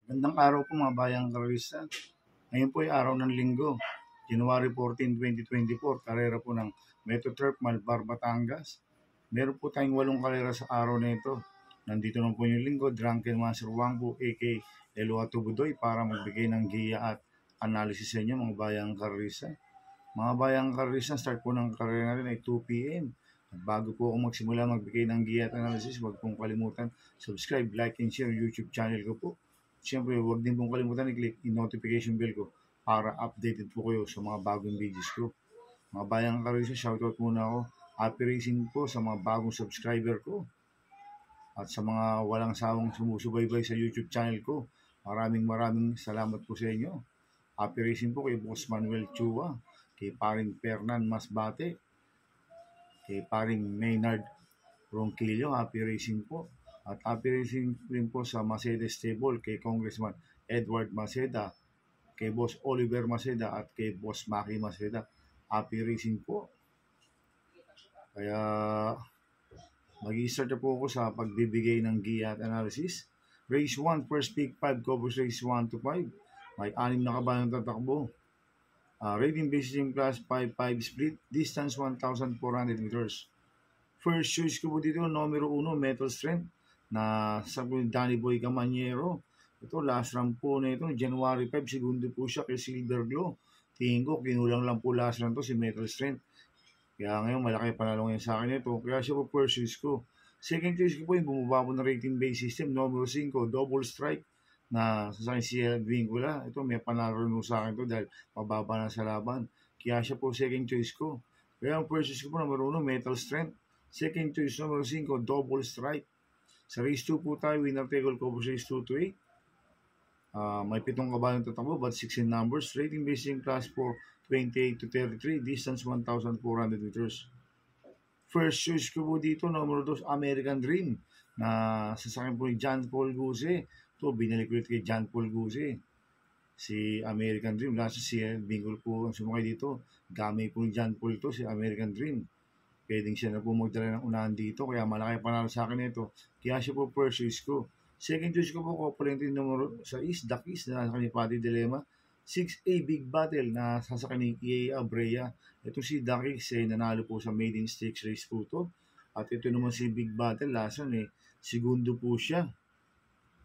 Magandang araw po mga bayang karista. Ngayon po ay araw ng linggo, January 14, 2024, karera po ng Metro Turf Malbar, Batangas. Meron po tayong 8 karera sa araw na ito. Nandito na po yung linggo, Drunken Master Wang po, a.k.a. Eluato Budoy, para magbigay ng giya at analysis sa inyo mga bayang karista. Mga bayang karista, start po ng karera natin ay 2 p.m. At bago po ako magsimula magbigay ng giya at analysis, huwag pong kalimutan subscribe, like, and share YouTube channel ko po. Siyempre, huwag din pong kalimutan i-click yung notification bell ko para updated po kayo sa mga bagong videos ko. Mga bayang karisa, shoutout muna ako. Happy racing po sa mga bagong subscriber ko at sa mga walang sawang sumusubaybay sa YouTube channel ko. Maraming salamat po sa inyo. Happy racing po kay Boss Manuel Chua, kay paring Fernan Masbate, kay paring Maynard Ronquillo, happy racing po. At happy racing rin po sa Maceda Stable kay Congressman Edward Maceda, kay Boss Oliver Maceda at kay Boss Maki Maceda. Happy racing po. Kaya mag-i-start na po ako sa pagbibigay ng giya at analysis. Race 1, first pick 5, covers race 1 to 5. May 6 na kabayang tatakbo. Rating basis in class 5-5 split, distance 1,400 meters. First choice ko po dito, numero 1, Metal Strength, na sa Danny Boy Camaniero. Ito, last round po na ito, January 5, segundo po siya kay Silver Glow. Tingin ko, kinulang lang po last round to si Metal Strength. Kaya ngayon, malaki panalo ngayon sa akin ito. Kaya siya po first choice ko. Second choice ko po yung bumaba po ng rating base system, numero 5, Double Strike, na sa akin si Vincula. Ito, may panalo rin sa akin to dahil mababa na sa laban. Kaya siya po second choice ko. Kaya ang first choice ko po, numero 1, Metal Strength. Second choice, number 5, Double Strike. Sa race 2 po tayo, winner take all covers race 2 to 8. May 7 kabayang tatakbo, but 16 numbers. Rating based in class 4, 28 to 33. Distance 1,400 meters. First choice ko po dito, number 2, American Dream, na sasakyan po ni John Paul Guse. Ito, binalik ulit kay John Paul Guse. Si American Dream, last si Bingol po ang sumakay dito. Gamay po ni John Paul ito, si American Dream. Pwedeng siya na po magdala ng unahan dito, kaya malaki panalo sa akin ito. Kaya siya po first choice ko. Second choice ko po, Copulente numero 6, The Kiss, na nasa ni Pati Dilema. 6A Big Battle, na sasakyan ni EA Abrea. Ito si The Kiss, nanalo po sa Maiden Stakes race po to. At ito naman si Big Battle, lasan segundo po siya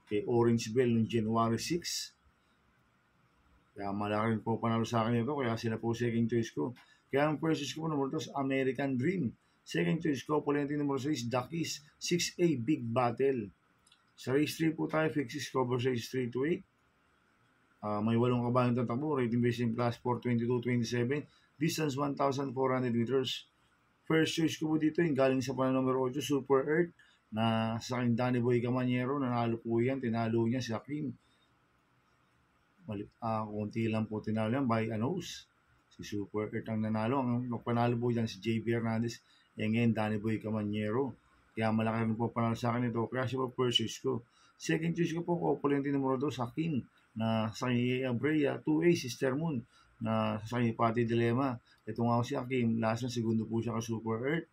kay Orange Bell noong January 6. Kaya malaki rin po panalo sa akin ito, kaya sila po second choice ko. Kaya ang first choice ko po, number 2, American Dream. Second choice ko, Polente number 6, The Kiss, 6A Big Battle. Sa race 3 po tayo, fixes cover race 3 to 8. May 8 kabayang tatakbo, rating based in class 4, 22-27. Distance 1,400 meters. First choice ko po dito, yung galing sa panalo number 8, Super Earth, na sa akin Danny Boy Camaniero, nanalo po yan, tinalo niya si Hakim. Kunti lang po tinalo yan by a nose. Si Super Earth ang nanalo. Ang panalo po dyan si JB Hernandez. Ngayon, Danny Boy Camaniero. Kaya malaki rin po panalo sa akin ito. Kaya siya po first choice ko. Second choice ko po, Copulente numero 2, Hakim, na sa kanya Abrea. 2A, Sister Moon, na sa kanya Pati Dilema. Ito nga si Hakim. Last na, segundo po siya ka Super Earth.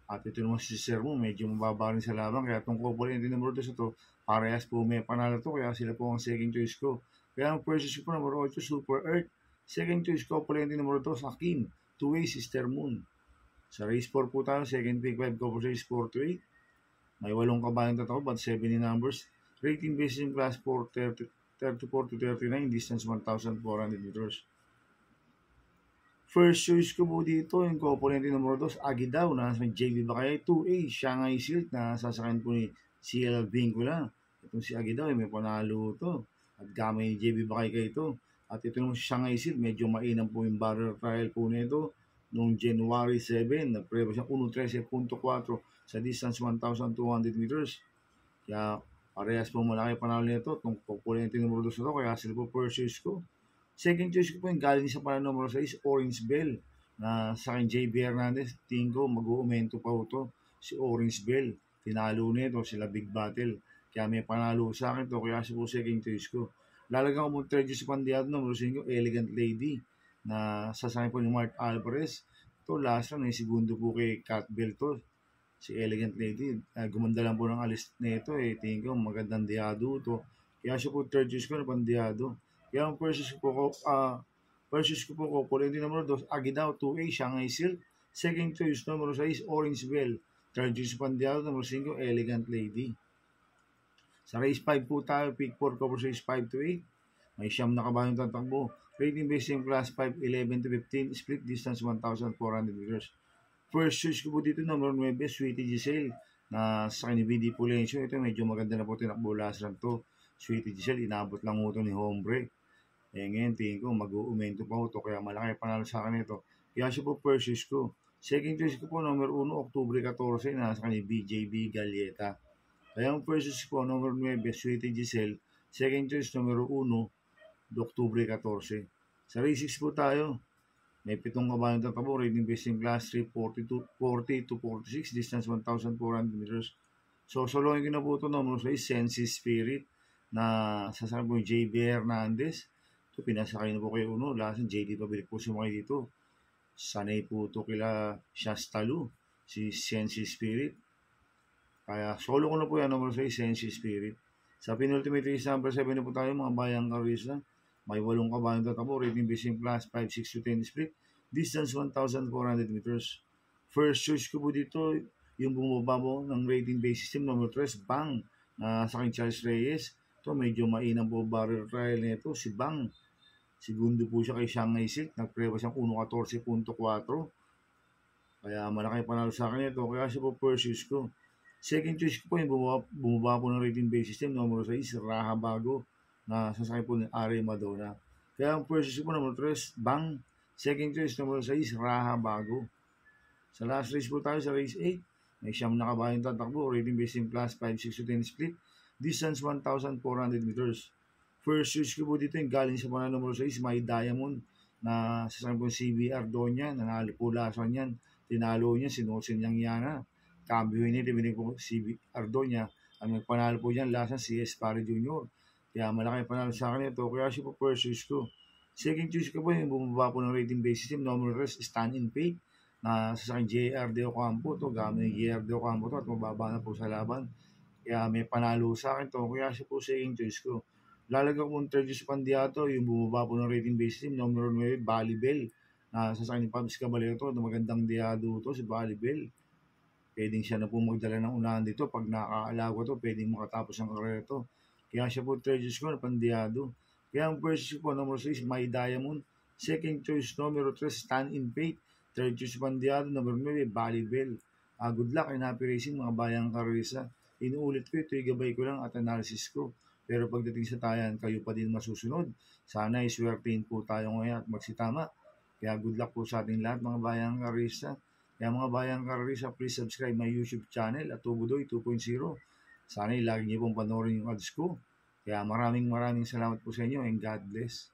At ito naman si Sister Moon, medyo mababa rin sa laban. Kaya itong Copulente numero 2 ito, parehas po may panalo to. Kaya sila po ang second choice ko. Kaya ang first choice ko po, numero 8, Super Earth. Second choice ko, Polente numero 2, Hakim, 2A, Sister Moon. Sa race 4 po tayo, second pick 5, cover race 4 to 8. May 8 kabayang tatakbo, but 70 numbers. Rating based in class 4, 34 to 39, distance 1,400 meters. First choice ko po dito, yung Polente numero 2, Agidaw, na sa JB Bakayay. 2A, Shanghai Silk, na sasakyan po ni CL Vincula. Itong si Agidaw, may panalo to. At gamay ni JB Bakayay ito. At ito naman si Shanghai Silk, medyo mainam po yung barrel trial po nito. Noong January 7, nagpreba siya 1.13.4 sa distance 1,200 meters. Kaya parehas po malaki panalo nito. Itong Polente numero 2 ito, kaya sila po first choice ko. Second choice ko po yung galing sa panalo numero 6, Orange Bell, na sa akin JB Hernandez. Tingin ko mag-uumento pa ito si Orange Bell. Tinalo nito sila Big Battle. Kaya may panalo sa akin to, kaya siya po second choice ko. Lalagyan ko mo third choice pandiado numero 5, Elegant Lady, na sasakyan po ni Mark Alvarez. Ito last round, segundo po kay Cat Bell to. Si Elegant Lady, gumanda lang po ng alis nito. Tingin ko magandang diado to. Kaya siya po third choice ko na Pandiado. Kaya ang first choice ko po Colente numero 2, Aguinao 2A, Shanghai Silk. Second choice numero 6, Orange Bell. Third choice Pandiado, numero 5, Elegant Lady. Sa race 5 po tayo, pick 4 cover race 5 to 8. May siyam na kabayong tatakbo. Rating based yung class 5, 11 to 15, split distance 1,400 meters. First choice ko po dito, number 9, Sweetie Giselle, na sa kanya BD Pulencio. Ito medyo maganda na po tinakbo last run to. Sweetie Giselle, inabot lang ito ni Hombre. Ngayon, tingin ko, mag-uumento pa ito, kaya malaki panalo sa akin ito. Kaya siya po first choice ko. Second choice ko po, number 1, Octubre 14, na sa kanya BJB Galieta. Kaya ang first choice ko, number 9, Sweetie Giselle. Second choice, number 1, Octubre 14. Sa race 6 po tayo, may 7 kabayong tatakbo, rating based in class 3, 40 to 46, distance 1,400 meters. So, soloin ko na po ito, number 6, Sensi Spirit, na sasama po yung JB Hernandez. Ito, pinasakay na po kayo uno. Last, JD pabilik po sumakay dito. Sanay po ito kila Shastalu, si Sensi Spirit. Kaya, solo ko na po yan, number 6, Sensi Spirit. Sa penultimate race number 7 na po tayo, mga bayang karisa. May 8 kabayong tatakbo, rating based in class 5, 6 to 10 split, distance 1,400 meters. First choice ko po dito, yung bumaba po ng rating based system, number 3, Bang, sa akin Charles Reyes. Ito, medyo mainang po barrel trial nito, si Bang. Segundo po siya kay Shanghai Silk, nagpreba siyang 1.14.4. Kaya malaki panalo sa akin ito, kaya siya po first choice ko. Second choice ko po yung bumaba po ng rating based system, number 6, Raha Bago, na sasakay po ni Ari Madonna. Kaya ang first choice po, number 3, Bang. Second choice, number 6, Raha Bago. Sa last race po tayo, sa race 8, may siyam na kabayong tatakbo, rating based in class 5, 6 to 10 split, distance 1,400 meters. First choice ko po dito yung galing sa mga number 6, My Diamond, na sasakay po CBR Donya, nanalo po lasan yan. Tinalo niya, sinusin niyang Yana. Cambio niya, dibinig po CBR Donya. Ang nagpanalo po niyan, lasan si Espari Jr. Kaya malaki panalo sa akin ito. Kaya siya po first choice ko. Second choice ko po yung bumaba po ng rating based system, number 3, Stand in Faith, na sa akin JR De Ocampo to, gamit ng JR De Ocampo to, at mababa na po sa laban. Kaya may panalo sa akin to. Kaya siya po second choice ko. Lalagay ko mong third choice Pandiato, yung bumaba po ng rating based system, number 9, Balibel, na sa akin Pabs Caballero to, na magandang diado to si Balibel. Pwedeng siya na po magdala ng unahan dito. Pag nakaalago to, pwedeng makatapos ang karera to. Kaya siya po third choice ko na Pandiado. Kaya ang first choice po, number 6, My Diamond. Second choice, number 3, Stand in Faith. Third choice, Pandiado. Number 9, Balibel. Good luck and happy racing, mga bayang karisa. Inuulit ko, ito igabay ko lang at analysis ko. Pero pagdating sa tayan, kayo pa din masusunod. Sana iswertein po tayo ngayon at magsitama. Kaya good luck po sa ating lahat, mga bayang karisa. Kaya mga bayang karisa, please subscribe my YouTube channel at Tubudoy 2.0. Sana lagi niyo pong panoorin yung ads ko. Kaya maraming salamat po sa inyo and God bless.